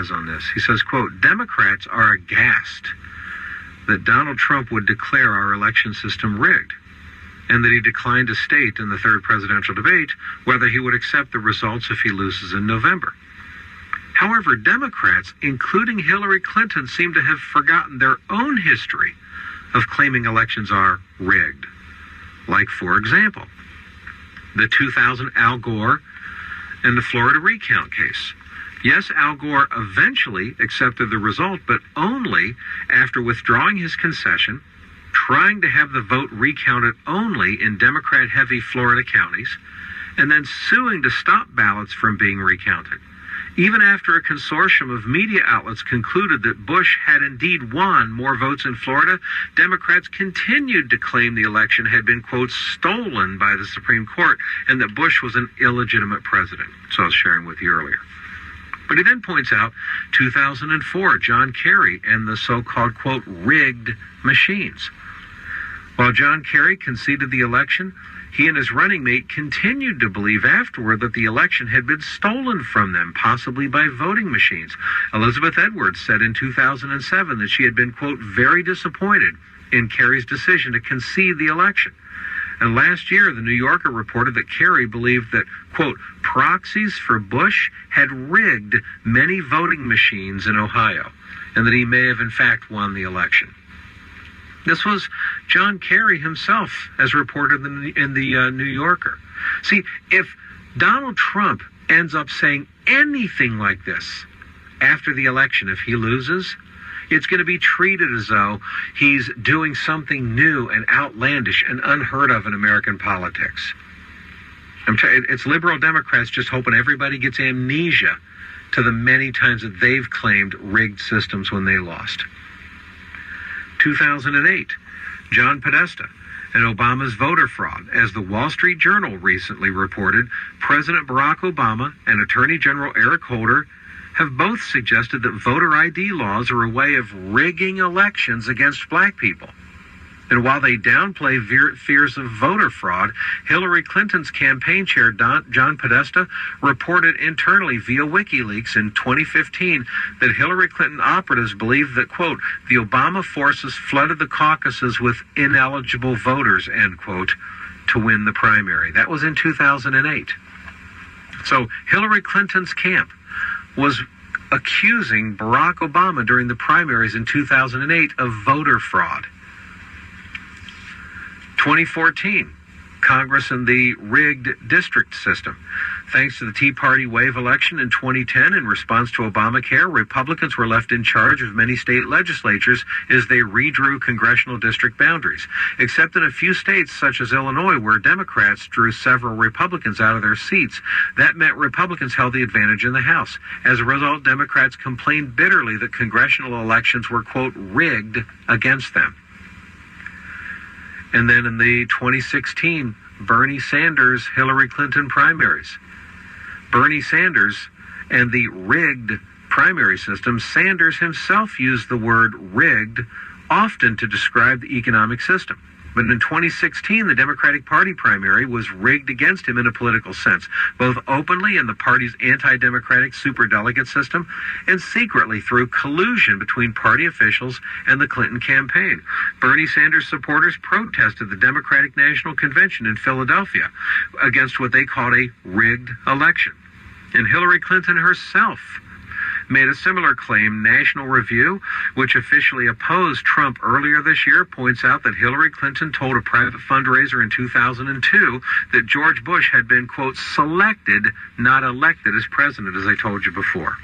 says on this. He says, quote, "Democrats are aghast that Donald Trump would declare our election system rigged, and that he declined to state in the third presidential debate whether he would accept the results if he loses in November. However, Democrats, including Hillary Clinton, seem to have forgotten their own history of claiming elections are rigged. Like, for example, the 2000 Al Gore and the Florida recount case. Yes, Al Gore eventually accepted the result, but only after withdrawing his concession, trying to have the vote recounted only in Democrat-heavy Florida counties, and then suing to stop ballots from being recounted. Even after a consortium of media outlets concluded that Bush had indeed won more votes in Florida, Democrats continued to claim the election had been, quote, stolen by the Supreme Court, and that Bush was an illegitimate president. So I was sharing with you earlier. But he then points out 2004, John Kerry and the so-called, quote, rigged machines. While John Kerry conceded the election, he and his running mate continued to believe afterward that the election had been stolen from them, possibly by voting machines. Elizabeth Edwards said in 2007 that she had been, quote, very disappointed in Kerry's decision to concede the election. And last year, the New Yorker reported that Kerry believed that, quote, proxies for Bush had rigged many voting machines in Ohio, and that he may have in fact won the election. This was John Kerry himself, as reported in the New Yorker. See, if Donald Trump ends up saying anything like this after the election, if he loses, it's going to be treated as though he's doing something new and outlandish and unheard of in American politics. It's liberal Democrats just hoping everybody gets amnesia to the many times that they've claimed rigged systems when they lost. 2008, John Podesta and Obama's voter fraud. As the Wall Street Journal recently reported, President Barack Obama and Attorney General Eric Holder have both suggested that voter ID laws are a way of rigging elections against black people. And while they downplay fears of voter fraud, Hillary Clinton's campaign chair, John Podesta, reported internally via WikiLeaks in 2015 that Hillary Clinton operatives believed that, quote, the Obama forces flooded the caucuses with ineligible voters, end quote, to win the primary. That was in 2008. So Hillary Clinton's camp was accusing Barack Obama during the primaries in 2008 of voter fraud. 2014, Congress and the rigged district system. Thanks to the Tea Party wave election in 2010, in response to Obamacare, Republicans were left in charge of many state legislatures as they redrew congressional district boundaries, except in a few states such as Illinois, where Democrats drew several Republicans out of their seats. That meant Republicans held the advantage in the House. As a result, Democrats complained bitterly that congressional elections were, quote, rigged against them. And then in the 2016 Bernie Sanders-Hillary Clinton primaries, Bernie Sanders and the rigged primary system, Sanders himself used the word rigged often to describe the economic system. But in 2016, the Democratic Party primary was rigged against him in a political sense, both openly in the party's anti-democratic superdelegate system and secretly through collusion between party officials and the Clinton campaign. Bernie Sanders supporters protested the Democratic National Convention in Philadelphia against what they called a rigged election. And Hillary Clinton herself made a similar claim. National Review, which officially opposed Trump earlier this year, points out that Hillary Clinton told a private fundraiser in 2002 that George Bush had been, quote, selected, not elected as president, as I told you before.